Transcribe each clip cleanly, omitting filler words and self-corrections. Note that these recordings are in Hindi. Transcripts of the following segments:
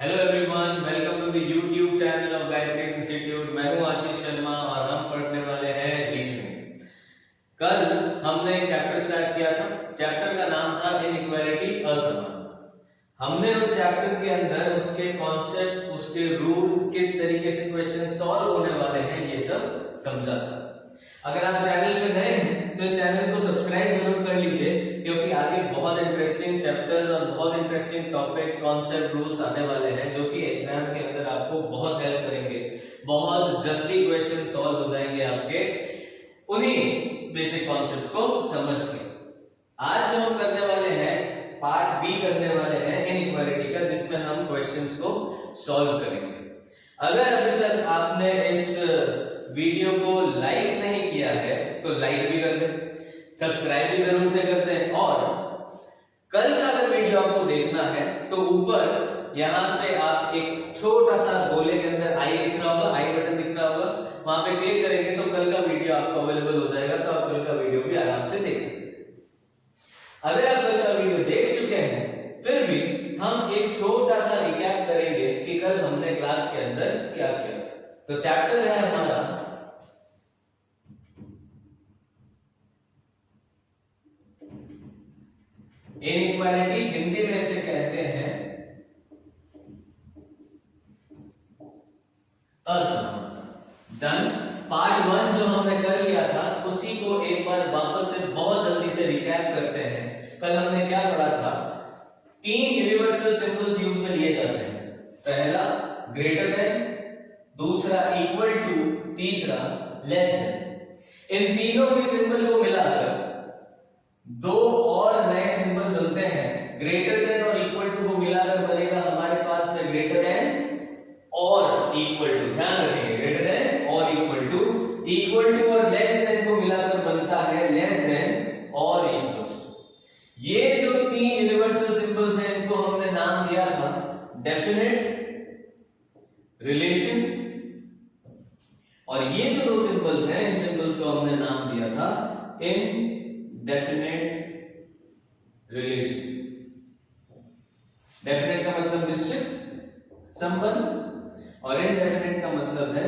Hello everyone, welcome to the YouTube channel of Gayatri institute. मैं हूं आशीष शर्मा और हम पढ़ने वाले हैं रीजनिंग। कल हमने एक चैप्टर स्टार्ट किया था। चैप्टर का नाम था इनइक्वालिटी, असमानता। हमने उस चैप्टर के अंदर उसके कॉन्सेप्ट, उसके रूल, किस तरीके से क्वेश्चन सॉल्व होने वाले हैं, ये सब समझा था। अगर आप चैनल पे नए हैं तो इस चैनल को सब्सक्राइब जरूर कर लीजिए, क्योंकि आगे बहुत इंटरेस्टिंग चैप्टर्स और बहुत इंटरेस्टिंग टॉपिक, कॉन्सेप्ट, रूल्स आने वाले हैं जो कि एग्जाम के अंदर आपको बहुत हेल्प करेंगे। बहुत जल्दी क्वेश्चन सॉल्व हो जाएंगे आपके उन्हीं बेसिक कॉन्सेप्ट्स को समझ के। आज जो हम करने वाले हैं, पार्ट बी करने वाले हैं इनइक्वालिटी का, जिसमें हम क्वेश्चंस को सॉल्व करेंगे। अगर अभी तक आपने इस वीडियो को लाइक नहीं किया है तो लाइक भी कर दें, सब्सक्राइब भी जरूर से कर दें। और कल का अगर वीडियो आपको देखना है तो ऊपर यहाँ पे आप एक छोटा सा गोले के अंदर आई दिख रहा होगा, आई बटन दिख रहा होगा, वहां पे क्लिक करेंगे तो कल का वीडियो आपको अवेलेबल हो जाएगा, तो आप कल का वीडियो भी आराम से देख सकते हैं। अगर आप कल का वीडियो देख चुके हैं फिर भी हम एक छोटा सा रिकैप करेंगे कि कल हमने क्लास के अंदर क्या किया था। तो चैप्टर है हमारा इनइक्वालिटी, हिंदी में इसे कहते हैं असमानता। डन। पार्ट 1 जो हमने कर लिया था उसी को एक बार वापस से बहुत जल्दी से रिकैप करते हैं। कल हमने क्या पढ़ा था? 3 यूनिवर्सल सिंबल्स यूज में लिए जाते हैं। पहला ग्रेटर देन, दूसरा इक्वल टू, तीसरा लेस देन। इन तीनों के सिंबल को मिलाकर दो और नए सिंबल बनते हैं। ग्रेटर देन और इक्वल टू को मिलाकर बनेगा हमारे पास में ग्रेटर देन और इक्वल टू। ध्यान रखेंगे, ग्रेटर देन और इक्वल टू। इक्वल टू और लेस देन को मिलाकर बनता है लेस देन और इक्वल टू। ये जो 3 यूनिवर्सल सिंबल्स हैं इनको हमने नाम दिया था डेफिनेट, रिलेशन, और ये जो दो सिंबल्स हैं इन सिंबल्स को हमने नाम दिया था इनडेफिनेट रिलेशन। डेफिनेट का मतलब निश्चित संबंध और इनडेफिनेट का मतलब है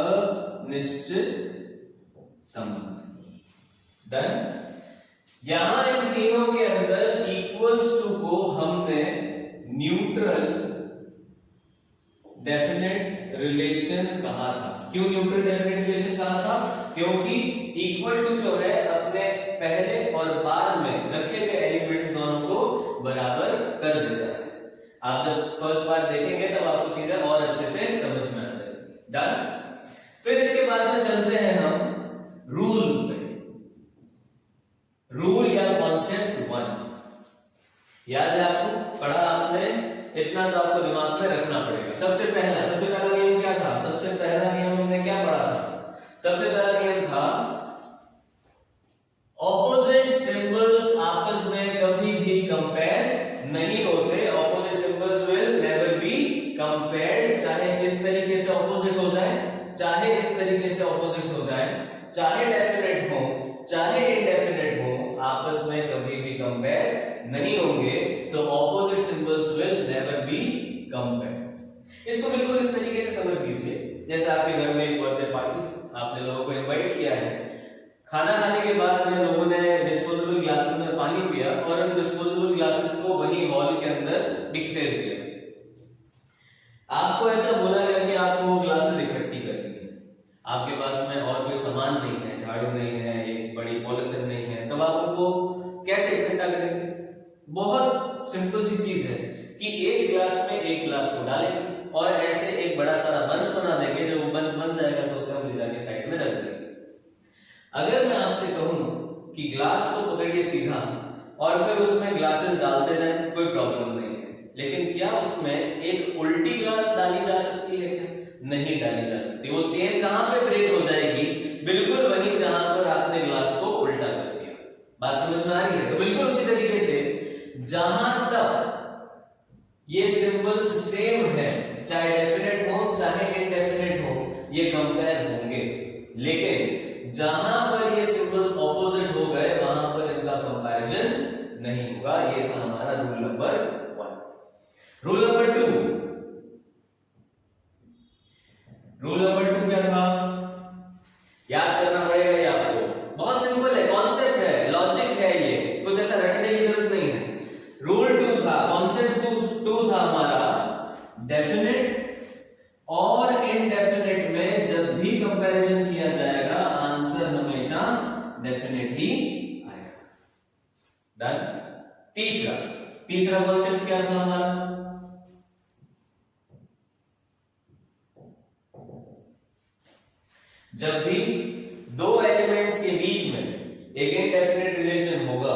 अनिश्चित संबंध। डन। यहां इन तीनों के अंदर इक्वल्स टू को हमने न्यूट्रल डेफिनेट रिलेशन कहा था। क्यों न्यूट्रल डेफिनेट रिलेशन कहा था? क्योंकि इक्वल टू जो है अपने पहले और बाद में रखे गए एलिमेंट्स दोनों को बराबर कर देता है। आप जब फर्स्ट पार्ट देखेंगे तब आपको चीजें और अच्छे से समझ में आ जाएगी। डन। फिर इसके बाद में चलते हैं हम रूल पे। रूल या कॉन्सेप्ट 1 याद है आपको? पढ़ा आपने? इतना तो आपको दिमाग में रखना पड़ेगा। सबसे पहला नियम क्या था? सबसे पहला नियम हमने क्या पढ़ा था? सबसे पहला नियम था ऑपोजिट सिंबल्स आपस में कभी भी कंपेयर नहीं होते। Opposite symbols will never be compared. चाहे इस तरीके से ऑपोजिट हो जाए, चाहे इस तरीके से ऑपोजिट हो जाए, चाहे डेफिनेट हो चाहे इनडेफिनेट हो, आपस में कभी भी कंपेयर नहीं होंगे। तो opposite symbols will never be compared. इसको बिल्कुल इस तरीके से समझ लीजिए जैसे आपके घर में एक बर्थडे पार्टी, आपने लोगों को इनवाइट किया है। खाना खाने के बाद में लोगों ने डिस्पोजेबल ग्लासेस में पानी पिया और उन डिस्पोजेबल ग्लासेस को वही हॉल के अंदर बिखेर दिया। आपको ऐसा बोला गया कि आपको वो ग्लासेस इकट्ठी करनी है। आपके पास में और कोई सामान नहीं है, झाड़ू नहीं है, एक बड़ी पॉलिथीन नहीं है, तब आप उनको कैसे इकट्ठा करेंगे? बहुत सिंपल सी चीज है कि एक ग्लास में एक ग्लास को डालेंगे और ऐसे एक बड़ा सारा बंच बना देंगे। जब वो बंच बन जाएगा तो उसे हम ले जाके साइड में रख देंगे। अगर मैं आपसे कहूं कि ग्लास को पकड़िए सीधा और फिर उसमें ग्लासेस डालते जाएं, कोई प्रॉब्लम नहीं है। लेकिन क्या उसमें एक उल्टी ग्लास डाली जा सकती है क्या? नहीं डाली जा सकती। वो चेन कहां पे ब्रेक हो जाएगी? बिल्कुल वहीं जहां पर आपने ग्लास को उल्टा कर दिया। बात समझ में आ रही है? तो बिल्कुल उसी तरीके से जहां तक ये सिंबल्स सेम है, चाहे डेफिनेट हो चाहे इनडेफिनेट हो, ये कंपेयर होंगे। लेकिन जहां पर ये सिंबल्स ऑपोजिट हो गए वहां पर इनका कंपैरिजन नहीं होगा। ये था हमारा rule number 1। Rule number 2, rule number 2 क्या था, याद करना पड़ेगा ये आपको, बहुत सिंपल है, कॉन्सेप्ट है, लॉजिक है, ये कुछ ऐसा रटने की जरूरत नहीं है। रूल 2 था, कॉन्सेप्ट 2 था हमारा, डेफिनेट और इनडेफिनेट में जब भी कंपैरिजन किया जाएगा आंसर हमेशा डेफिनेट ही आएगा। डन। तीसरा कॉन्सेप्ट क्या था हमारा, जब भी दो एलिमेंट्स के बीच में एक इनडेफिनेट रिलेशन होगा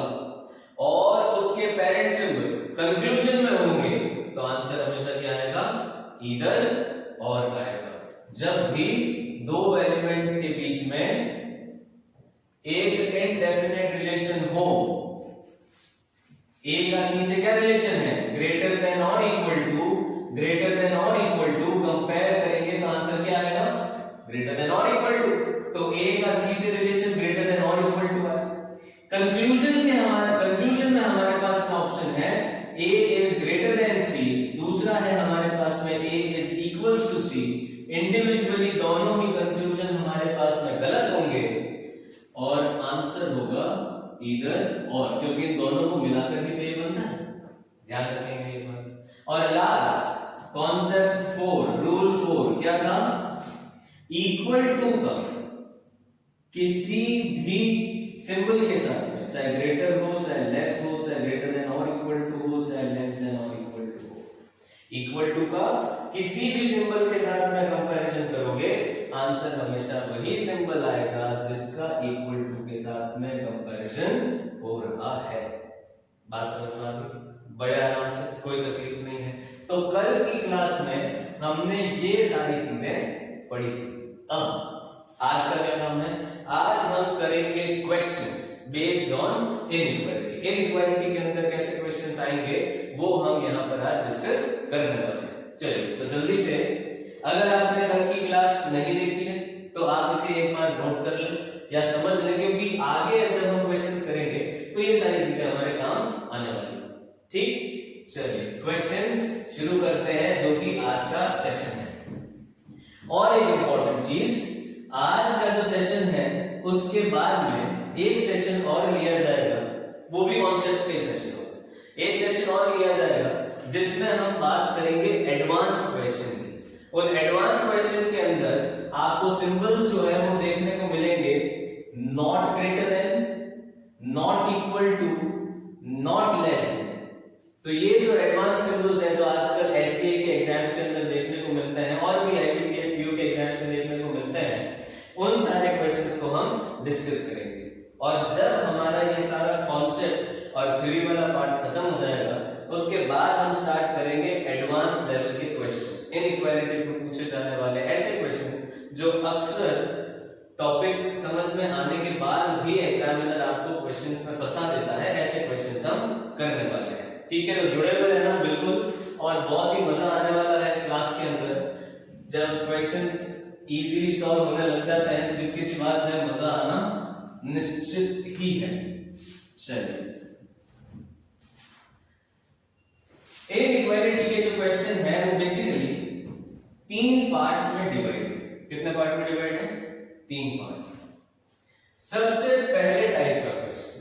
और उसके पेरेंट सिंबल कंक्लूजन में होंगे तो आंसर हमेशा क्या आएगा, ईदर और आएगा। जब भी दो एलिमेंट्स के बीच में एक इनडेफिनेट रिलेशन हो, ए का सी से क्या रिलेशन है, ग्रेटर देन और इक्वल टू, ग्रेटर देन और इक्वल टू, कंपेयर करेंगे तो आंसर क्या आएगा, ग्रेटर देन और इक्वल टू। तो ए का सी से रिलेशन ग्रेटर देन और इक्वल टू है। कंक्लूजन में हमारे पास का ऑप्शन है A is greater than C, दूसरा है हमारे पास में A is equals to C. Individually दोनों ही कंक्लूजन हमारे पास में गलत होंगे और आंसर होगा ईदर और, क्योंकि इन दोनों को मिलाकर ही तो ये बनता है, ध्यान रखेंगे ये बात। और लास्ट कॉन्सेप्ट 4, रूल 4 क्या था, इक्वल टू का किसी भी सिंबल के साथ में, चाहे ग्रेटर हो चाहे लेस हो, चाहे ग्रेटर देन और इक्वल टू हो चाहे लेस देन और इक्वल टू हो, इक्वल टू का किसी भी सिंबल के साथ में कंपैरिजन करोगे आंसर हमेशा वही सिंबल आएगा जिसका इक्वल टू के साथ में कंपैरिजन हो रहा है। बात समझ में आ गई, बड़े आराम से, कोई तकलीफ नहीं है। तो कल की क्लास में हमने ये सारी चीजें पढ़ी थी। अब आज का क्या काम है, आज हम करेंगे questions based on inequality. Inequality के अंदर कैसे क्वेश्चंस आएंगे वो हम यहाँ पर आज डिस्कस करने वाले हैं। चलिए तो जल्दी से, अगर आपने कल की क्लास नहीं देखी है तो आप इसे एक बार नोट कर लें या समझ लें, क्योंकि आगे जब हम क्वेश्चंस करेंगे तो ये सारी चीजें हमारे काम आने वाली है। ठीक, चलिए क्वेश्चंस शुरू करते हैं जो कि आज का सेशन है। और एक इंपॉर्टेंट चीज, आज का जो सेशन है उसके बाद में एक सेशन और लिया जाएगा, वो भी कॉन्सेप्ट पे सेशन होगा। एक सेशन और लिया जाएगा जिसमें हम बात करेंगे एडवांस क्वेश्चन की। और एडवांस क्वेश्चन के अंदर आपको सिंबल्स जो है वो देखने को मिलेंगे, not greater than, not equal to, not less than. तो ये जो एडवांस सिंबल्स हैं जो आजकल एसबीआई के एग्जाम्स के अंदर देखने को मिलते हैं और भी आईबीपीएस पीयू के एग्जाम्स में देखने को मिलते हैं, उन सारे क्वेश्चंस को हम डिस्कस करेंगे। और जब हमारा ये सारा कॉन्सेप्ट और थ्योरी वाला पार्ट खत्म हो जाएगा उसके बाद हम स्टार्ट करेंगे एडवांस लेवल के क्वेश्चन, इनइक्वालिटी पे पूछे जाने वाले ऐसे क्वेश्चन जो अक्सर टॉपिक समझ में आने के बाद भी एग्जामिनर आपको क्वेश्चंस में फंसा देता है, ऐसे क्वेश्चंस हम करने वाले हैं। ठीक है, तो जुड़े हुए रहना बिल्कुल, और बहुत ही मजा आने वाला है क्लास के अंदर। जब क्वेश्चंस इजीली सॉल्व होने लग जाते हैं तो किसी बात में मजा आना निश्चित ही है। चलिए, इनइक्वालिटी के जो क्वेश्चन है वो बेसिकली 3 पार्ट्स में डिवाइड है। कितने पार्ट में डिवाइड है? 3 पार्ट। सबसे पहले टाइप का क्वेश्चन,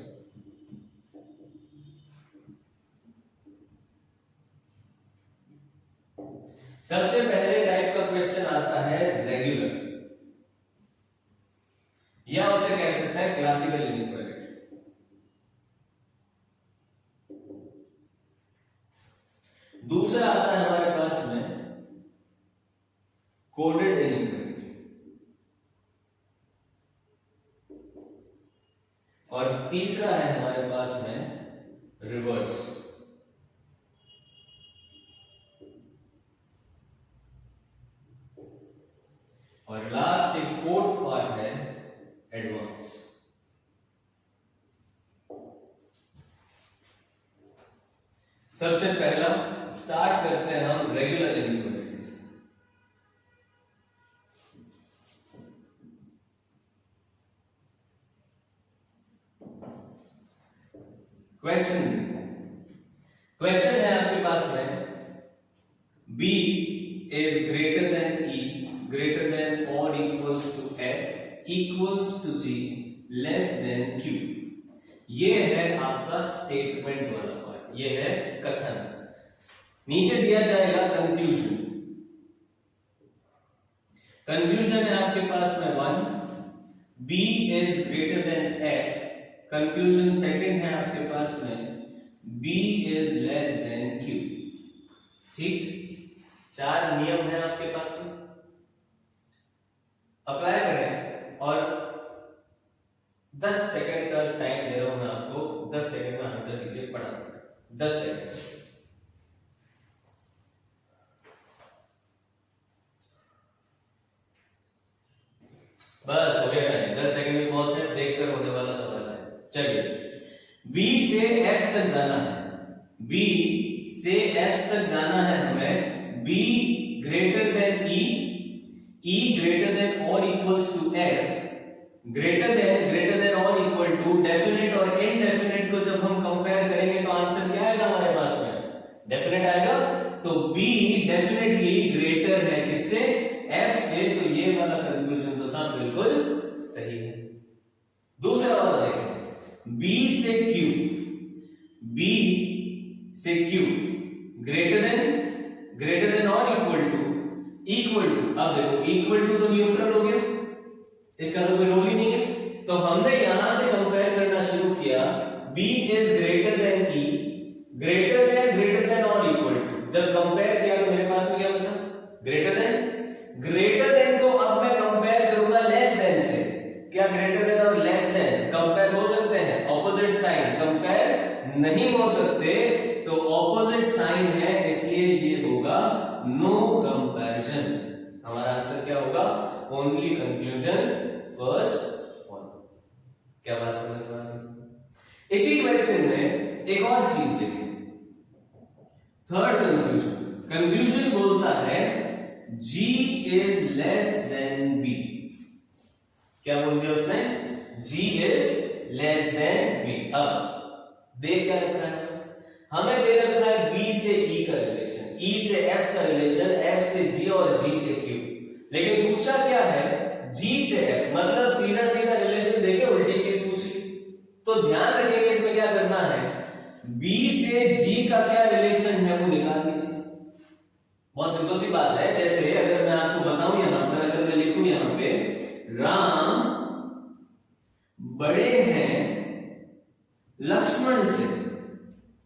सबसे पहले टाइप का क्वेश्चन आता है रेगुलर, या उसे कह सकते हैं क्लासिकल इनइक्वालिटी। दूसरा आता है हमारे पास में कोडेड इनइक्वालिटी, और तीसरा है हमारे पास में रिवर्स। और लास्ट एक 4th पार्ट है एडवांस। सबसे पहला स्टार्ट करते हैं हम रेगुलर इनइक्वालिटी से। क्वेश्चन है आपके पास में, b is greater than e greater than or equals to f equals to g less than q। ये है आपका स्टेटमेंट वाला पार्ट, ये है कथन। नीचे दिया जाएगा कंक्लूजन। कंक्लूजन है आपके पास में 1, b is greater then f। Conclusion second है आपके पास में b is less then q। ठीक, 4 नियम है आपके पास में, अप्लाई करें और 10 सेकंड का टाइम दे रहा हूं मैं आपको, 10 सेकंड में आंसर कीजिए फटाफट। 10 सेकंड। बस हो गया टाइम, 10 सेकंड में बहुत है, देखकर होने वाला सवाल है। चलिए, B से F तक जाना है, B से F तक जाना है हमें। B greater than E greater than और equals to F, greater than और इक्वल टू डेफिनेट और इनडेफिनेट को जब हम कंपेयर करेंगे तो आंसर क्या आएगा हमारे पास में? डेफिनेट आएगा। तो B डेफिनेटली ग्रेटर है किससे? F से। तो ये वाला कंक्लूजन तो साहब बिल्कुल सही है। दूसरा वाला देखें, B से Q ग्रेटर देन और इक्वल टू। अब देखो इक्वल टू तो न्यूट्रल हो गया, इसका तो कोई रोल ही नहीं है। तो हमने यहां से कंपेयर करना शुरू किया, B is greater than E greater than और इक्वल टू। जब कंपेयर किया तो मेरे पास में क्या बचा? ग्रेटर देन को अब मैं कंपेयर करूंगा लेस देन से। क्या ग्रेटर देन और लेस देन कंपेयर हो सकते हैं? ऑपोजिट साइन कंपेयर नहीं हो सकते, तो ऑपोजिट साइन है, इसलिए ये होगा नो कंपैरिजन। हमारा आंसर क्या होगा? Only conclusion first one. क्या बात समझ में आ रही? इसी क्वेश्चन में एक और चीज देखें, थर्ड कंक्लूजन बोलता है G is less then B। क्या बोल दिया उसने? G is less then B। अब दे क्या रखा है? हमें दे रखा है B से E का रिलेशन, E से F का रिलेशन, F से G और G से Q। लेकिन पूछा क्या है? G से F, मतलब सीधा रिलेशन देके उल्टी चीज पूछी। तो ध्यान रखिएगा इसमें क्या करना है, B से G का क्या रिलेशन है वो निकाल दीजिए। बहुत सिंपल सी बात है। जैसे अगर मैं आपको बताऊं यहां पर, अगर मैं लिखूं यहां पे राम बड़े हैं लक्ष्मण से,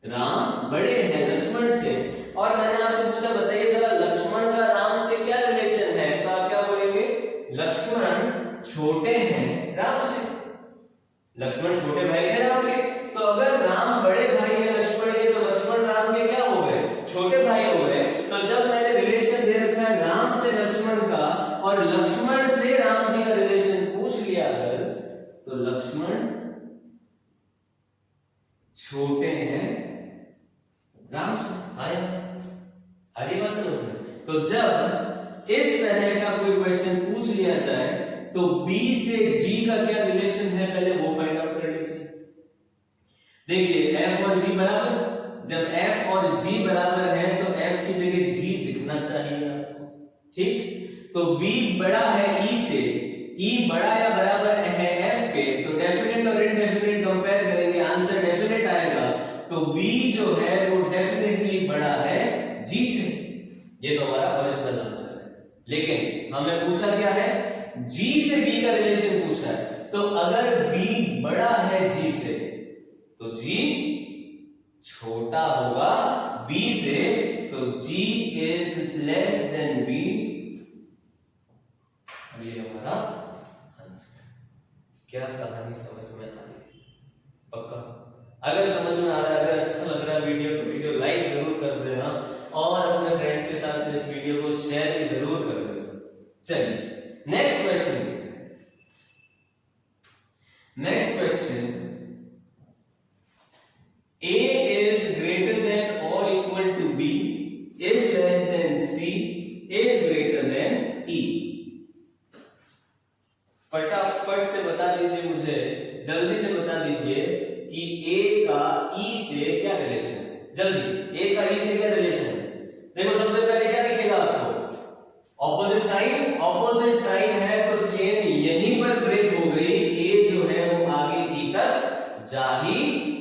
राम बड़े हैं लक्ष्मण से, और मैंने आपसे पूछा बताइए जरा लक्ष्मण का राम से क्या रिलेशन है, तो आप क्या बोलेंगे? लक्ष्मण छोटे हैं राम से, लक्ष्मण छोटे भाई हैं राम के। तो अगर राम बड़े भाई हैं लक्ष्मण के, तो लक्ष्मण राम के क्या हो गए? छोटे भाई हो गए। तो जब मैंने रिलेशन दे रखा है राम से लक्ष्मण का और लक्ष्मण से राम जी का रिलेशन पूछ लिया अगर, तो लक्ष्मण छोटे हैं राम से। आगे बात समझ में। तो जब इस तरह का कोई क्वेश्चन पूछ लिया जाए तो B से G का क्या रिलेशन है पहले वो फाइंड आउट कर लीजिए। देखिए F और G बराबर, जब F और G बराबर है तो F की जगह G दिखना चाहिए आपको। ठीक, तो B बड़ा है E से, E बड़ा या बराबर है F के, तो डेफिनेट और इनडेफिनेट कंपेयर करेंगे, आंसर डेफिनेट आएगा। तो B जो है वो डेफिनेटली बड़ा है G से। ये तो हमारा ओरिजिनल आंसर है। लेकिन हमें पूछा क्या है? G से B का रिलेशन पूछा है। तो अगर B बड़ा है G से तो G छोटा होगा B से, तो G is less then B। ये हमारा आंसर। क्या कहानी समझ में आ रही? पक्का? अगर समझ में आ रहा है, अगर अच्छा लग रहा है वीडियो, तो वीडियो लाइक जरूर कर देना और अपने फ्रेंड्स के साथ इस वीडियो को शेयर भी जरूर कर देना। चलिए next question. A is greater than or equal to B is less than C is greater than E। फटाफट से बता दीजिए मुझे, जल्दी से बता दीजिए कि A का E से क्या रिलेशन है। जल्दी, A का E से क्या रिलेशन है? देखो सबसे पहले क्या दिखेगा आपको? ऑपोजिट साइन है तो चेन यहीं पर ब्रेक हो गई, ए जो है वो आगे ई तक जा ही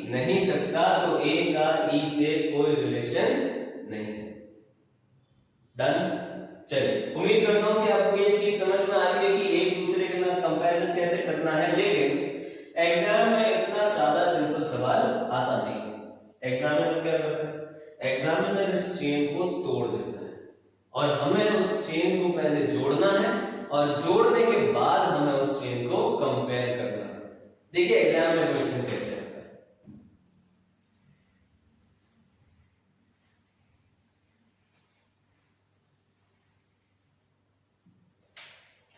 नहीं सकता, तो ए का ई से कोई रिलेशन नहीं है। डन। चलिए, उम्मीद करता हूं कि आपको ये चीज समझ में आ रही है कि एक दूसरे के साथ कंपैरिजन कैसे करना है, लेकिन एग्जाम में इतना सादा सिंपल सवाल आता नहीं है। एग्जामिनर क्या करता है, एग्जामिनर इस चेन को तोड़ देता है और हमें उस चेन को पहले जोड़ना है और जोड़ने के बाद हमें उस चेन को कंपेयर करना है। देखिए एग्जाम में क्वेश्चन कैसे आता है।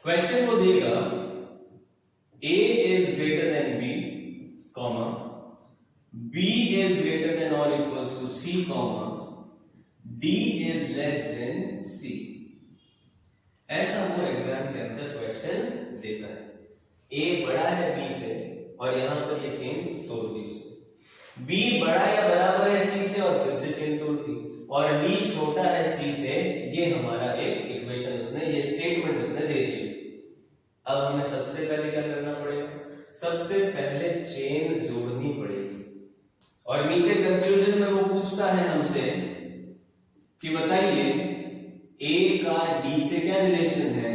क्वेश्चन को देगा a is greater than b, comma b is greater than or equals to c, comma d is less than c। ऐसा वो एग्जाम के अंदर क्वेश्चन देता है। a बड़ा है b से और यहां पर ये चेन तोड़ दी उसने, b बड़ा या बराबर है c से और फिर से चेन तोड़ दी, और d छोटा है c से, ये हमारा एक इक्वेशन उसने, ये स्टेटमेंट उसने दे दी। अब हमें सबसे पहले क्या करना पड़ेगा, सबसे पहले चेन जोड़नी पड़ेगी। और नीचे कंक्लूजन में वो पूछता है हमसे कि बताइए a का d से क्या रिलेशन है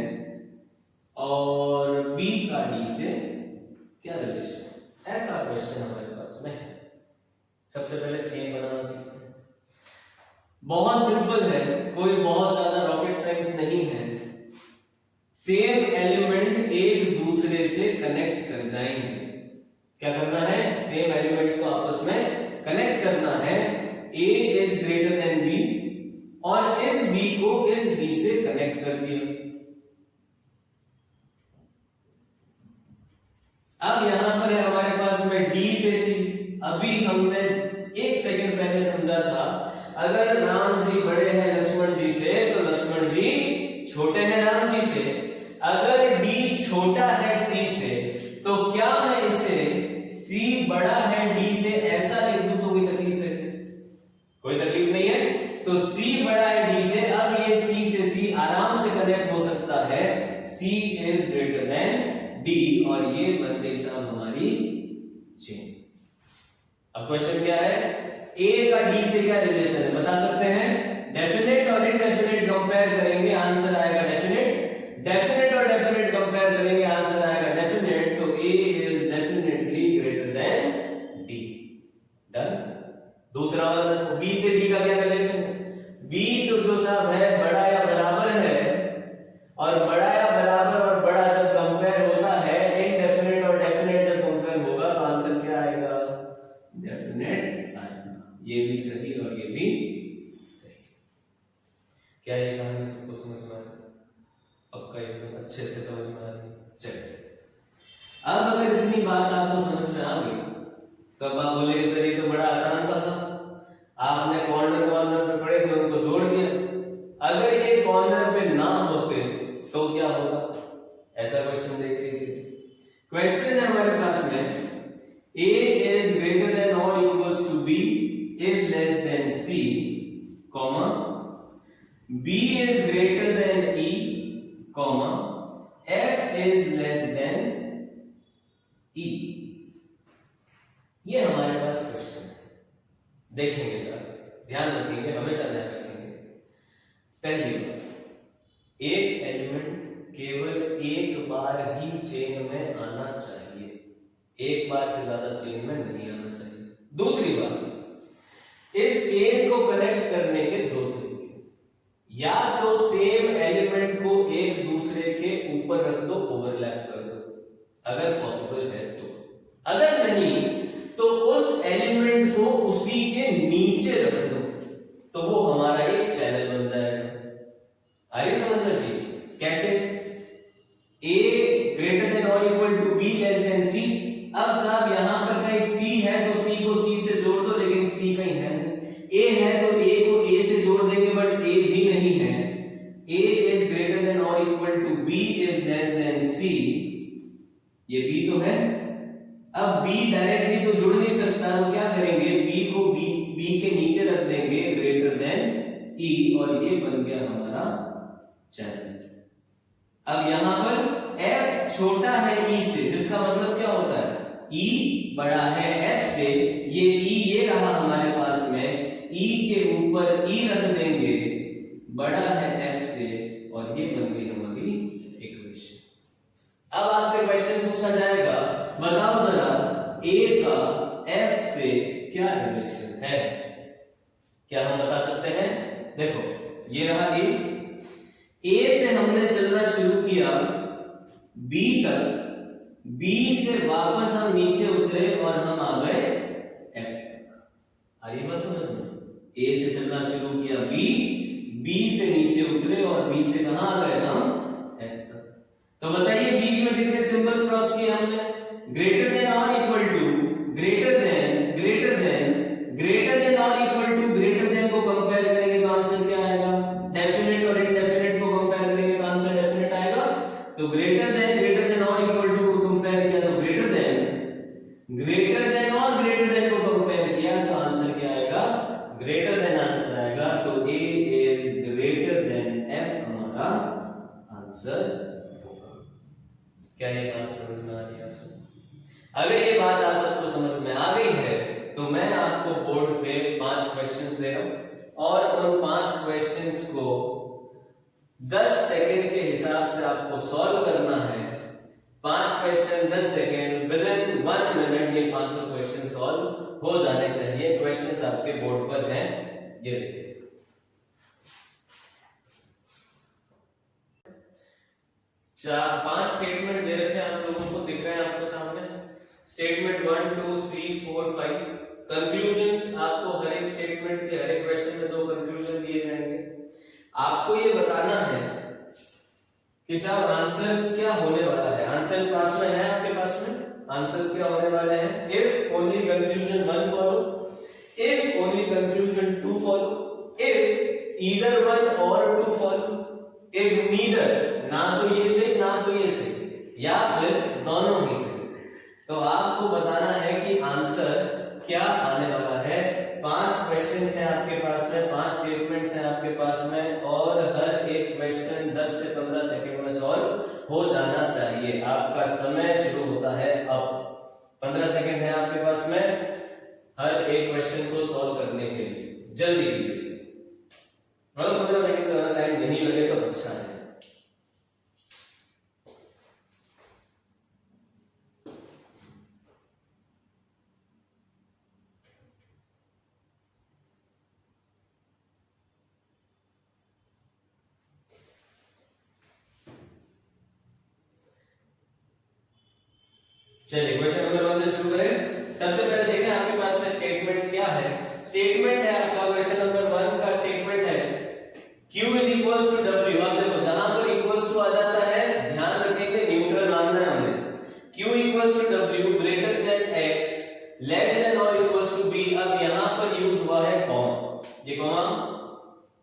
और b का d से क्या रिलेशन है। ऐसा क्वेश्चन हमारे पास में है। सबसे पहले चेन बनाना सीखते हैं। बहुत सिंपल है, कोई बहुत ज्यादा रॉकेट साइंस नहीं है। सेम एलिमेंट एक दूसरे से कनेक्ट कर जाएंगे। क्या करना है, सेम एलिमेंट्स को आपस में कनेक्ट करना है। a is greater then b और इस b को इस d से कनेक्ट कर दिया। अब यहां पर है हमारे पास में d से c। अभी हमने एक सेकंड पहले समझा था, अगर राम जी बड़े हैं लक्ष्मण जी से तो लक्ष्मण जी छोटे हैं राम जी से। अगर d छोटा है c से तो क्या मैं इसे c बड़ा है d से ऐसा लिख दूं तो कोई तकलीफ है? कोई तकलीफ नहीं है। तो c बड़ा है d से, अब ये c से c आराम से कनेक्ट हो सकता है। c is greater then d और ये बन गई साहब हमारी चेन। अब क्वेश्चन क्या है, a का d से क्या रिलेशन है बता सकते हैं? डेफिनेट और इनडेफिनेट कंपेयर करेंगे, आंसर आएगा डेफिनेट। डेफिनेट और डेफिनेट कंपेयर करेंगे, आंसर आएगा डेफिनेट। तो a is definitely greater then d। Done. दूसरा वाला b से d का क्या रिलेशन है? b तो जो साहब है बड़ा या बराबर है, और बड़ा या बराबर और बड़ा जब कंपेयर होता है, इनडेफिनेट और डेफिनेट जब कंपेयर होगा तो आंसर क्या आएगा? डेफिनेट आएगा। ये भी सही और ये भी सही। क्या ये कहानी सबको समझ में आ रही है? पक्का एकदम अच्छे से समझ में आ रही है। चलिए, अब अगर इतनी बात आपको समझ में आ गई तो अब आप बोलेंगे सर ये तो बड़ा आसान सा था, आपने कॉर्नर पे पड़े थे उनको जोड़ दिया। अगर ये कॉर्नर पे ना होते तो क्या होता? ऐसा क्वेश्चन देख लीजिए। क्वेश्चन है हमारे पास में a is greater than or equals to b is less than c, comma b is greater than e, comma f is less than e। ये हमारे पास क्वेश्चन है। देखेंगे सर, ध्यान रखेंगे, हमेशा ध्यान रखेंगे। पहली बात, एक एलिमेंट केवल एक बार ही चेन में आना चाहिए, एक बार से ज्यादा चेन में नहीं आना चाहिए। दूसरी बात, इस चेन को कनेक्ट करने के दो तरीके, या तो सेम एलिमेंट को एक दूसरे के ऊपर रख दो, ओवरलैप कर दो अगर पॉसिबल है तो, अगर नहीं तो उस एलिमेंट को उसी के नीचे रख दो, तो वो हमारा एक चैनल बन जाएगा। आइए समझना चीज कैसे। a ग्रेटर देन और equal to b less than c। अब साहब यहां पर कहीं c है तो c को c से जोड़ दो, लेकिन c कहीं है नहीं। a है तो a को a से जोड़ देंगे, बट a भी नहीं है। a इज ग्रेटर देन और equal to b is less than c, ये b तो है। अब b डायरेक्टली तो जुड़ नहीं सकता, तो क्या करेंगे, b को b के नीचे रख देंगे ग्रेटर देन e, और ये बन गया हमारा चैनल। अब यहां पर f छोटा है e से, जिसका मतलब क्या होता है e बड़ा है f से। ये e ये रहा हमारे पास में, e के ऊपर e रख देंगे, बड़ा है f से, और ये बन गई हमारी इक्वेशन। अब आपसे क्वेश्चन पूछा जाएगा, बताओ जरा a का f से क्या रिलेशन है। क्या हम बता सकते हैं? देखो ये रहा a से हमने चलना शुरू किया b तक, b से वापस हम नीचे उतरे और हम आ गए f तक। आइए बात समझ में, a से चलना शुरू किया b से नीचे उतरे और b से कहां आ गए हम f तक। तो बताइए बीच में कितने सिंबल्स क्रॉस किए हमने? ग्रेटर देन और equal to, greater than, greater than, greater than और इक्वल टू, ग्रेटर देन को कंपेयर करेंगे तो आंसर क्या आएगा? डेफिनेट और इनडेफिनेट को कंपेयर करेंगे तो आंसर डेफिनेट आएगा। तो ग्रेटर देन और इक्वल टू को कंपेयर किया तो ग्रेटर देन और ग्रेटर देन को कंपेयर किया तो आंसर क्या आएगा? ग्रेटर देन आंसर आएगा। तो a is greater then f हमारा आंसर होगा। क्या ये बात समझ में आ रही है आप सबको? अगर ये बात आप सबको समझ में आ गई है तो मैं आपको बोर्ड पे 5 क्वेश्चंस दे रहा हूं और उन 5 क्वेश्चंस को 10 सेकंड के हिसाब से आपको सॉल्व करना है। 5 question 10 second, with in 1 minute ये 5 क्वेश्चन सॉल्व हो जाने चाहिए। क्वेश्चंस आपके बोर्ड पर हैं, ये देखिए। चार 5 स्टेटमेंट दे रखे हैं आप लोगों को, दिख रहे हैं आपको सामने। स्टेटमेंट 1 2 3 4 5। कंक्लूजन्स आपको हर एक स्टेटमेंट के हर एक क्वेश्चन में 2 कंक्लूजन दिए जाएंगे। आपको ये बताना है कि साहब आंसर क्या होने वाला है। आंसर्स पास में है आपके पास में, आंसर्स क्या होने वाले हैं? If only conclusion 1 follow, if only conclusion 2 follow, if either 1 और 2 फॉलो, इफ नीदर, ना तो ये से ना तो ये से, या फिर दोनों ही से। तो आपको बताना है कि आंसर क्या आने वाला है। 5 क्वेश्चंस हैं आपके पास में, 5 स्टेटमेंट्स हैं आपके पास में, और हर एक क्वेश्चन 10 से 15 सेकंड में सॉल्व हो जाना चाहिए। आपका समय शुरू होता है अब। 15 सेकंड है आपके पास में हर एक क्वेश्चन को सॉल्व करने के लिए। जल्दी कीजिए, मतलब 15 सेकंड से ज्यादा टाइम नहीं लगे तो अच्छा है। चलिए क्वेश्चन नंबर 1 से शुरू करें। सबसे पहले देखें आपके पास में स्टेटमेंट क्या है। स्टेटमेंट है आपका क्वेश्चन नंबर 1 का स्टेटमेंट है Q is equals to W। आप देखो जहां पर इक्वल्स टू आ जाता है ध्यान रखेंगे न्यूट्रल मानना है हमें। Q equals to W greater than X less than और इक्वल्स टू B। अब यहां पर यूज हुआ है कॉमा। ये कॉमा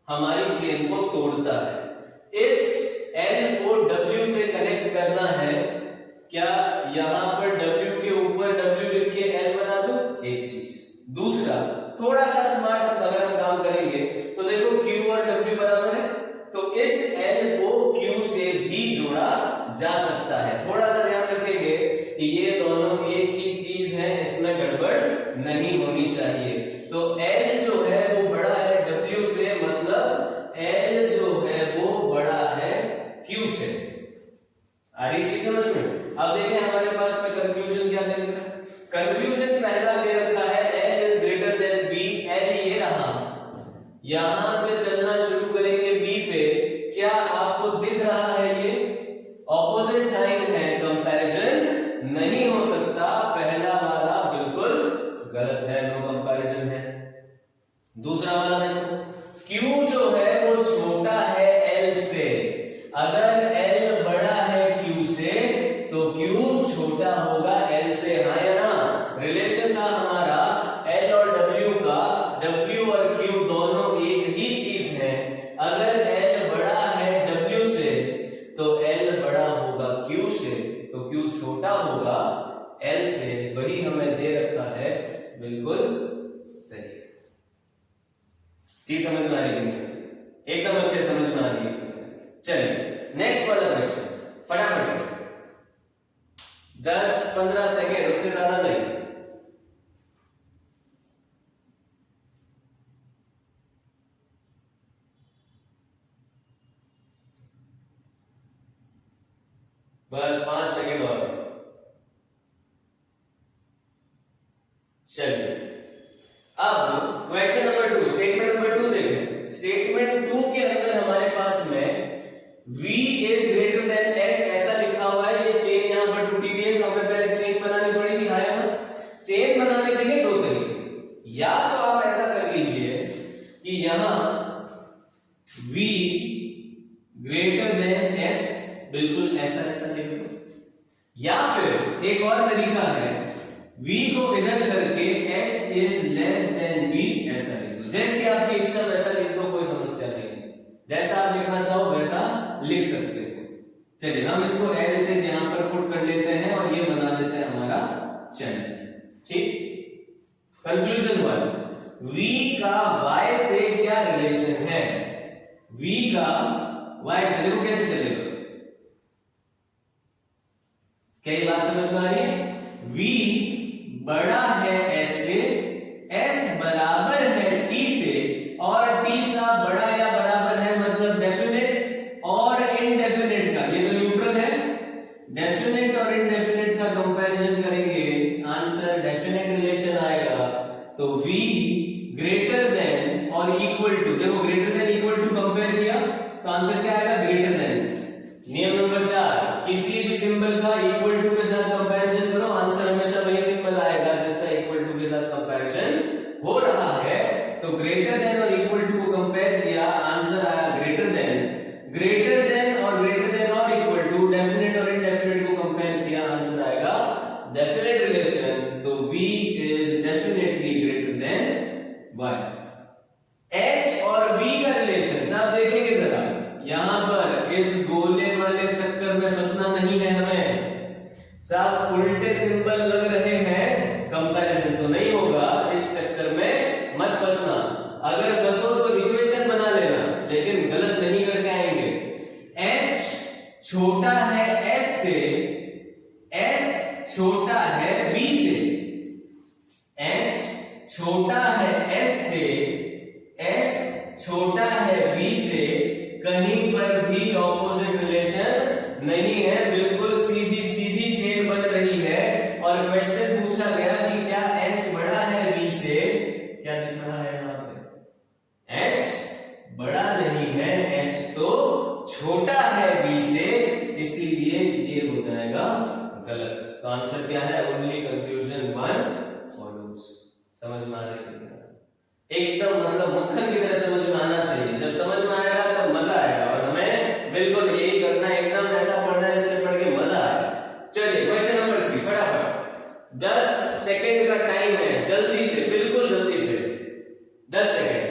हमारी चेन को तोड़ता है। इस L को W से कनेक्ट करना है। क्या यहां पर W के ऊपर W लिख के L बना दूं? एक चीज। दूसरा थोड़ा सा स्मार्ट अगर हम काम करेंगे तो देखो Q और W बराबर है, तो इस L को Q से भी जोड़ा जा सकता है। थोड़ा सा ध्यान रखेंगे कि ये दोनों एक ही चीज है, इसमें गड़बड़ नहीं होनी चाहिए। तो L जो है वो बड़ा है W से, मतलब L जो है वो बड़ा है Q से। आ रही चीज समझ में? अब देखें हमारे पास में कंक्लूजन क्या दे रखा है। कंक्लूजन पहला दे रखा है L is greater then B। L ये रहा, यहां से चलना शुरू करेंगे B पे। क्या आपको दिख रहा है ये ऑपोजिट साइन है, कंपैरिजन नहीं हो सकता। पहला वाला बिल्कुल गलत है, नो कंपैरिजन है। दूसरा वाला देखो Q जो है वो छोटा है L से। अगर L बड़ा है Q से तो Q छोटा होगा L से, हाँ या ना? रिलेशन था हमारा L और W का। W और Q दोनों एक ही चीज है। अगर L बड़ा है W से तो L बड़ा होगा Q से, तो Q छोटा होगा L से। वही हमें दे रखा है, बिल्कुल सही। समझ में आ रही है? एकदम अच्छे समझ में आ रही है। चलिए नेक्स्ट वाला क्वेश्चन। फटाफट से 10-15 सेकेंड, उससे ज्यादा नहीं। बस 5 सेकेंड और। चलिए अब क्वेश्चन नंबर 2, स्टेटमेंट नंबर 2 देखें। स्टेटमेंट 2 के अंदर हमारे पास में v is greater then s ऐसा लिखा हुआ है। ये चेन यहां पर टूटी हुई है, तो हमें पहले चेन बनानी पड़ेगी। हाँ ना, चेन बनाने के लिए 2 तरीके, या तो आप ऐसा कर लीजिए कि यहां v ग्रेटर देन s, बिल्कुल ऐसा ऐसा लिख दो, या फिर एक और तरीका है v को इधर करके s is less then v ऐसा लिख दो। जैसी आपकी इच्छा वैसा लिख दो, कोई समस्या नहीं है, जैसा आप लिखना चाहो वैसा लिख सकते हो। चलिए हम इसको एज इट इज यहां पर पुट कर लेते हैं और ये बना देते हैं हमारा चैनल। ठीक, कंक्लूजन 1, v का y से क्या रिलेशन है? v का y से, देखो कैसे चलेगा, क्या ये बात समझ में आ रही है? v बड़ा है s से, s बराबर है t से, और t सा बड़ा या बराबर है मतलब डेफिनेट और इनडेफिनेट का, ये तो न्यूट्रल है, डेफिनेट और इनडेफिनेट का कंपैरिजन करेंगे, आंसर डेफिनेट रिलेशन आएगा। तो v ग्रेटर देन और इक्वल टू, देखो greater than equal to compare किया तो आंसर क्या आएगा? Greater then. नियम नंबर 4, किसी भी सिंबल का इक्वल टू के साथ कंपैरिजन करो, आंसर हमेशा वही सिंबल आएगा जिसका इक्वल टू के साथ कंपैरिजन हो रहा है। तो ग्रेटर देन और इक्वल टू को कंपेयर किया, आंसर आया ग्रेटर देन। ग्रेटर देन और इक्वल टू, डेफिनेट और इनडेफिनेट को कंपेयर किया, आंसर आएगा डेफिनेट रिलेशन। तो v is definitely greater then y। h और v का रिलेशन आप देखेंगे जरा, यहां पर इस गोले वाले चक्कर में फंसना नहीं है हमें। साहब उल्टे सिंबल लग रहे हैं, कंपैरिजन तो नहीं होगा, इस चक्कर में मत फंसना। अगर फंसो तो इक्वेशन बना लेना, लेकिन गलत नहीं करके आएंगे। h छोटा है s से, s छोटा है v से, h छोटा है s से, s छोटा है v से, कहीं पर भी ऑपोजिट रिलेशन नहीं है, बिल्कुल सीधी सीधी चेन बन रही है। और क्वेश्चन पूछा गया कि क्या h बड़ा है v से, क्या दिख रहा है यहाँ पे? h बड़ा नहीं है, h तो छोटा है v से, इसीलिए ये हो जाएगा गलत। तो आंसर क्या है? Only conclusion 1 follows. समझ में आ रहा है? एकदम मतलब मक्खन की तरह समझ में आना चाहिए। जब समझ में आएगा तब मजा आएगा, और हमें बिल्कुल यही करना है, एकदम ऐसा पढ़ना है इससे पढ़ के मजा आए। चलिए क्वेश्चन नंबर 3, फटाफट 10 सेकंड का टाइम है, जल्दी से, बिल्कुल जल्दी से, 10 सेकंड।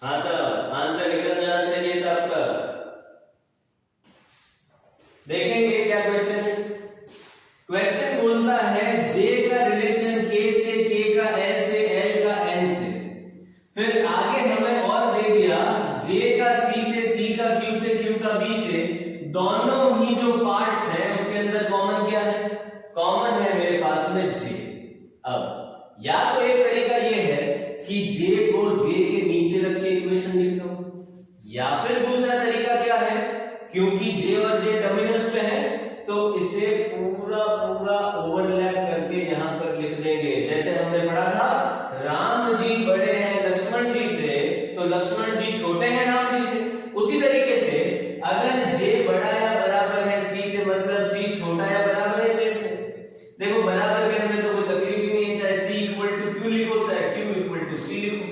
हाँ सर, आंसर निकल जाना चाहिए था आपका। देखेंगे क्या क्वेश्चन। क्वेश्चन बोलता है j का रिलेशन k से, k का l से, l का n से। फिर आगे हमें और दे दिया j का c से, c का q से, q का b से। दोनों ही जो पार्ट्स हैं उसके अंदर कॉमन क्या है? कॉमन है मेरे पास में j। अब या तो एक तरीका ये है कि j को j के नीचे रख के इक्वेशन लिख दो, या फिर दूसरा तरीका क्या है, क्योंकि j और j टर्मिनल्स पे है तो इसे पूरा पूरा ओवरलैप करके यहां पर लिख देंगे। जैसे हमने पढ़ा था राम जी बड़े हैं लक्ष्मण जी से, तो लक्ष्मण जी छोटे हैं राम जी से। उसी तरीके से अगर j बड़ा या बराबर है c से, मतलब c छोटा या बराबर है j से। देखो बराबर करने में तो कोई तकलीफ ही नहीं है, चाहे c इक्वल टू q लिखो, चाहे q इक्वल टू c लिखो।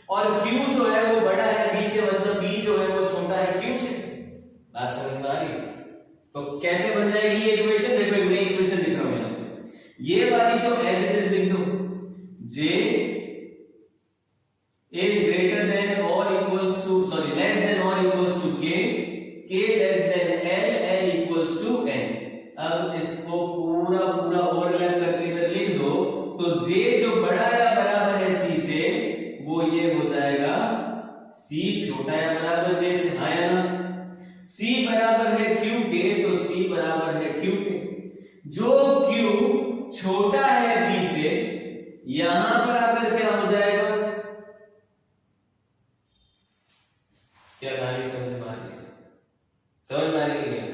और q जो है वो बड़ा है b से, मतलब b जो है वो छोटा है q से। बात समझ में आ रही है? तो कैसे बन जाएगी ये इक्वेशन? देखो एक नई इक्वेशन लिख रहा हूं यहां पे, ये वाली तो एज इट इज लिख दो, j is greater than or equals to less than or equals to k less than l equals to n। अब इसको पूरा पूरा ओवरलैप करके इधर लिख दो तो j जो बड़ा या बराबर है c से वो ये हो जाएगा c छोटा या बराबर j से, हाँ या ना। c बराबर है q के तो c बराबर है q के। जो q छोटा है b से, यहां पर आकर क्या हो जाएगा, क्या कहानी समझ में आ रही है? समझ में आ रही है?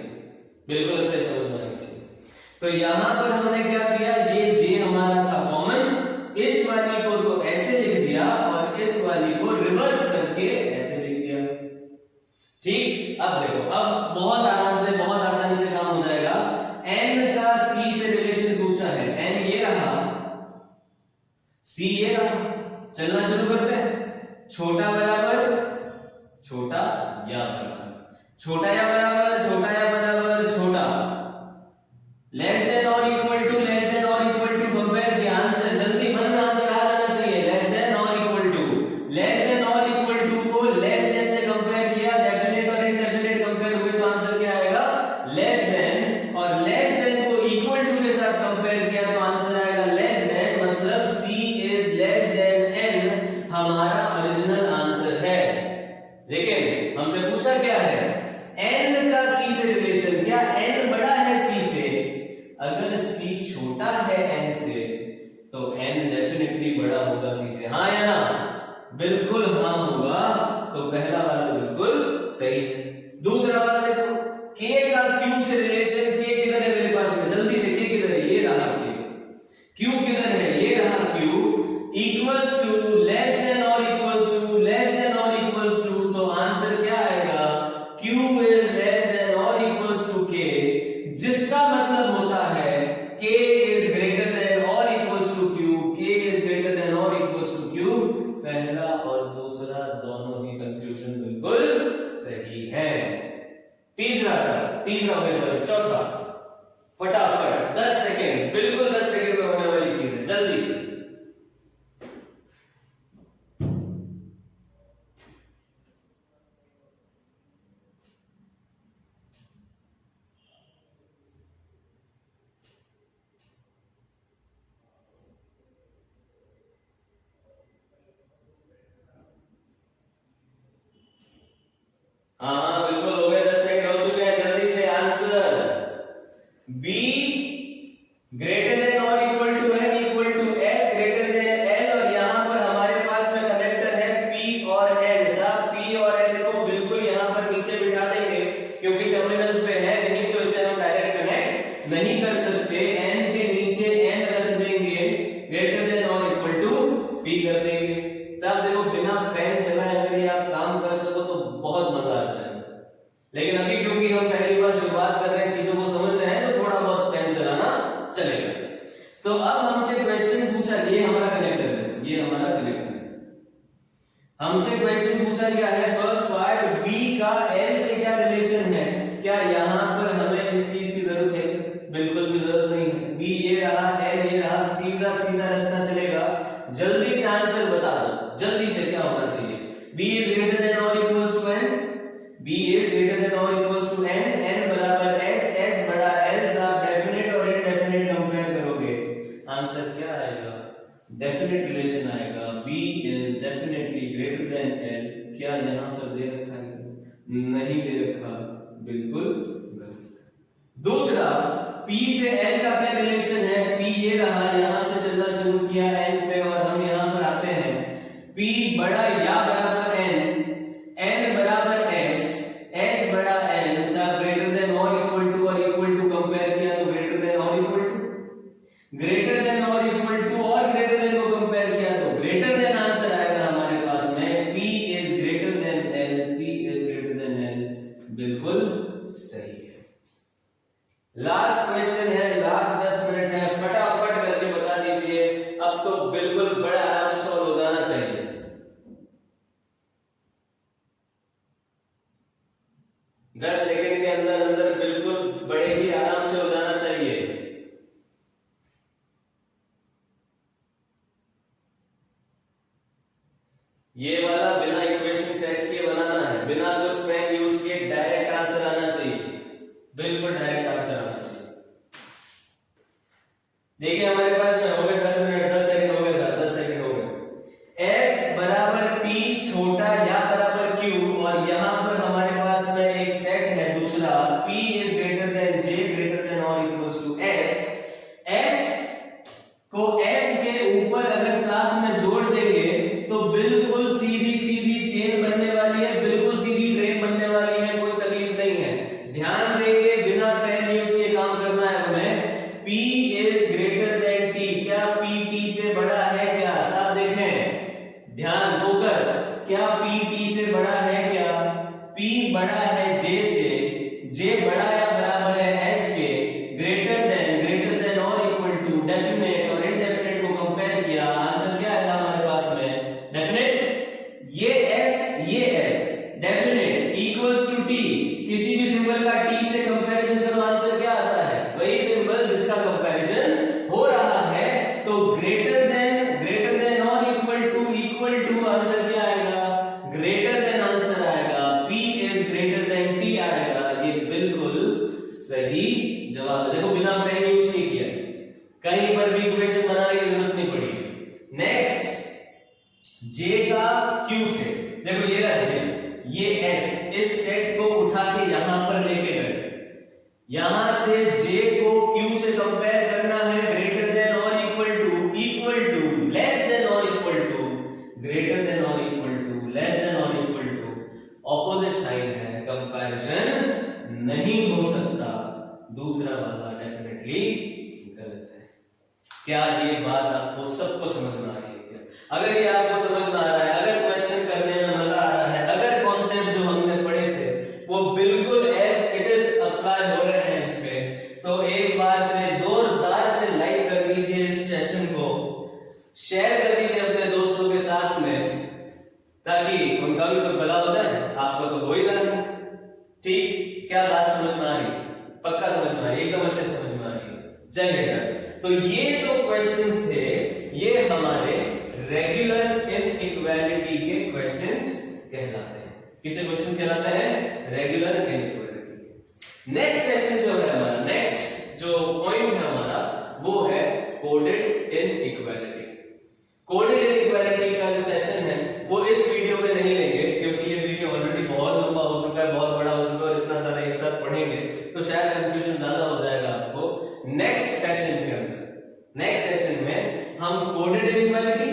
बिल्कुल अच्छे समझ में आनी चाहिए। तो यहां पर हमने क्या किया, ये जे हमारा था कॉमन, इस वाली को तो ऐसे लिख दिया और इस वाली को रिवर्स करके ऐसे लिख दिया। ठीक, अब देखो, अब बहुत आराम से बहुत आसानी से काम हो जाएगा। n का c से रिलेशन पूछा है, n ये रहा, c ये रहा, चलना शुरू करते हैं। छोटा बराबर छोटा या बराबर, छोटा या बराबर, छोटा या बराबर, छोटा, लेस देन और इक्वल टू, लेस देन और इक्वल टू, कंपेयर किया, आंसर जल्दी मन में आंसर आ जाना चाहिए। लेस देन और इक्वल टू, लेस देन और इक्वल टू को लेस देन से कंपेयर किया, डेफिनेट और इनडेफिनेट कंपेयर हुए तो आंसर क्या आएगा, लेस देन, और लेस देन को इक्वल टू के साथ कंपेयर किया तो आंसर आएगा लेस देन, मतलब c is less then n हमारा ओरिजिनल आंसर है। लेकिन हमसे पूछा क्या है, n का c से रिलेशन, क्या n बड़ा है c से? अगर c छोटा है n से तो n डेफिनेटली बड़ा होगा c से, हाँ या ना? बिल्कुल हाँ होगा। तो पहला वाला बिल्कुल सही है। दूसरा वाला देखो, k का q से रिलेशन, k किधर है मेरे पास में, जल्दी से k किधर है, ये रहा k, q किधर है, ये रहा q, equals to, less than और इक्वल्स टू, लेस देन और इक्वल्स टू, तो आंसर क्या आएगा, q इज लेस देन और इक्वल्स टू k, जिसका मतलब होता है k इज ग्रेटर देन और equals to q, k is greater than और इक्वल्स टू q। पहला और दूसरा दोनों ही कंक्लूजन बिल्कुल सही है। तीसरा हो गया सर, चौथा, फटाफट 10 सेकेंड, बिल्कुल 10 सेकेंड में होने वाली चीज है, जल्दी से। हाँ बिल्कुल हो गए, 10 सेकंड हो चुके हैं, जल्दी से आंसर। b ग्रेटर देन और equal to n equal to s greater than l, और यहां पर हमारे पास में कनेक्टर है p और n। साहब p और n को बिल्कुल यहां पर नीचे बिठा देंगे क्योंकि टर्मिनल्स पे है नहीं, तो इसे हम डायरेक्ट कनेक्ट नहीं कर सकते। n के नीचे n रख देंगे, ग्रेटर देन और इक्वल टू p कर देंगे। साहब देखो, बिना पेन चलाए अगर ये आप काम कर सको तो बहुत मजा आ जाएगा, लेकिन अभी क्योंकि हम पहली बार शुरुआत कर रहे हैं, चीजों को समझ रहे हैं, तो थोड़ा बहुत पेन चलाना चलेगा। तो अब हमसे क्वेश्चन पूछा, ये हमारा कनेक्टर है, ये हमारा कनेक्टर है। हमसे क्वेश्चन पूछा गया है फर्स्ट पार्ट, b का l से क्या रिलेशन है? क्या यहां पर हमें इस चीज की जरूरत है? बिल्कुल भी जरूरत नहीं है। b ये रहा, l ये रहा, सीधा सीधा रास्ता चलेगा। जल्दी से आंसर बता दो, जल्दी से क्या होना चाहिए? b इज ग्रेटर देन और equals to n, b is greater than और इक्वल्स टू n, n बराबर s, s बड़ा l। साहब डेफिनेट और इनडेफिनेट कंपेयर करोगे, आंसर क्या आएगा? डेफिनेट रिलेशन आएगा, b is definitely greater than l। क्या यहां पर दे रखा है? नहीं दे रखा, बिल्कुल गलत। दूसरा, p से l का क्या रिलेशन है? p ये रहा, यहां से चलना शुरू किया n पे और हम यहां पर आते हैं। p बड़ा या बराबर n, n बराबर s, s बड़ा n। सब ग्रेटर देन और इक्वल टू, और इक्वल टू कंपेयर किया तो ग्रेटर देन और इक्वल टू, ग्रेटर देन और इक्वल टू और ग्रेटर देन को कंपेयर किया तो ग्रेटर देन आंसर आएगा हमारे पास में। p is greater than l, p is greater than l, बिल्कुल सही है। लास्ट क्वेश्चन है, लास्ट 10 मिनट है, फटाफट करके बता दीजिए। अब तो बिल्कुल बड़े आराम से सॉल्व हो जाना चाहिए। 10 सेकंड के अंदर अंदर बिल्कुल बड़े ही आराम से हो जाना चाहिए। ये वाला बिना इक्वेशन सेट किए बनाना है, बिना कुछ पेन यूज किए डायरेक्ट आंसर आना चाहिए, बिल्कुल डायरेक्ट आंसर आना चाहिए। देखिए हमारे पास में हो गए 10 मिनट, 10 सेकंड हो गए सर, 10 सेकंड हो गए। s बराबर t छोटा या बराबर q, और यहां पर हमारे पास में एक सेट है दूसरा p is greater then j greater than और इक्वल्स टू s। s को s के ऊपर अगर साथ में जोड़ देंगे तो बिल्कुल सीधी सीधी चेन बनने वाली है, बिल्कुल सीधी फ्रेम बनने वाली है, कोई तकलीफ नहीं है। ध्यान देंगे, बिना पेन यूज किए काम करना है हमें। p is greater then t, क्या p t से बड़ा है क्या? साथ देखें, ध्यान फोकस, क्या p t से बड़ा है क्या? p बड़ा है j से, j बड़ा या बराबर है s के, ग्रेटर देन और इक्वल टू, डेफिनेट और इनडेफिनेट को कंपेयर किया, आंसर क्या आएगा हमारे पास में? डेफिनेट। ये s definite equals to t, किसी भी सिंबल का t से कंपैरिजन करो, आंसर क्या आता है? वही सिंबल जिसका कंपैरिजन हो रहा है। तो ग्रेटर देन और इक्वल टू आंसर क्या आएगा? ग्रेटर देन आंसर आएगा, p is greater then t आएगा। ये बिल्कुल सही जवाब है। देखो बिना पेन यूज नहीं किया, कहीं पर भी इक्वेशन बनाने की जरूरत नहीं पड़ी। नेक्स्ट, j का q से, देखो ये रहा j, ये s, इस सेट को उठा के यहां पर लेके गए, यहां से j को q से कंपेयर करना है, ग्रेटर देन और इक्वल टू, लेस देन और इक्वल टू, ग्रेटर देन और इक्वल टू, लेस देन और इक्वल टू, ऑपोजिट साइन है, कंपैरिजन नहीं हो सकता। दूसरा वाला डेफिनेटली गलत है। क्या ये बात आपको सबको समझ में आ रही है क्या? अगर ये आपको समझ में आ रहा है, अगर क्वेश्चन करने में मजा आ रहा है, अगर कॉन्सेप्ट जो हमने पढ़े थे वो बिल्कुल एज इट इज अप्लाई हो रहे हैं इस पे, तो एक बार से जोरदार से लाइक कर दीजिए इस सेशन को, शेयर कर दीजिए अपने दोस्तों के साथ में, ताकि उनका भी तो भला हो जाए, आपको तो हो ही रहा है। ठीक, क्या बात समझ में आ रही है? पक्का समझ में आ रही है? एकदम अच्छे समझ में आ रही है। चलिए, तो ये जो क्वेश्चंस थे ये हमारे रेगुलर इनइक्वालिटी के क्वेश्चंस कहलाते हैं। किसे क्वेश्चंस कहलाते हैं? Regular inequality. नेक्स्ट सेशन जो है हमारा, नेक्स्ट जो पॉइंट है हमारा, वो है कोडेड इनइक्वालिटी। कोडेड इनइक्वालिटी का जो सेशन है वो इस वीडियो में नहीं लेंगे, क्योंकि ये वीडियो ऑलरेडी बहुत लंबा हो चुका है, बहुत बड़ा हो चुका है, और इतना सारा एक साथ पढ़ेंगे तो शायद कंफ्यूजन ज्यादा हो जाएगा आपको। नेक्स्ट सेशन के अंदर, नेक्स्ट सेशन में हम कोडेड इनइक्वालिटी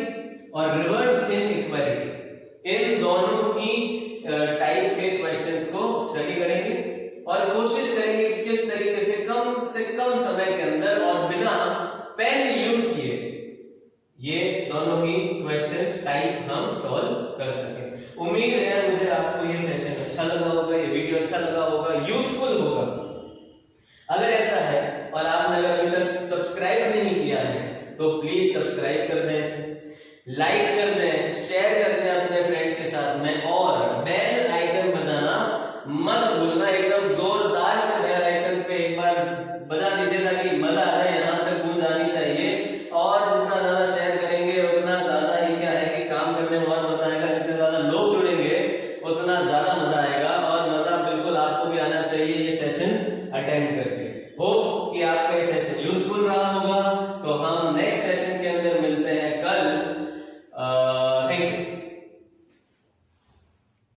और रिवर्स इनइक्वालिटी, इन दोनों ही टाइप के क्वेश्चंस को स्टडी करेंगे और कोशिश करेंगे कि किस तरीके से कम समय के अंदर और बिना पेन यूज किए ये दोनों ही क्वेश्चंस टाइप हम सॉल्व कर सकें। उम्मीद है मुझे आपको ये सेशन अच्छा लगा होगा, ये वीडियो अच्छा लगा होगा, यूजफुल होगा। अगर ऐसा है और आपने अगर अभी तक सब्सक्राइब नहीं किया है तो प्लीज सब्सक्राइब कर दें, इसे लाइक कर दें,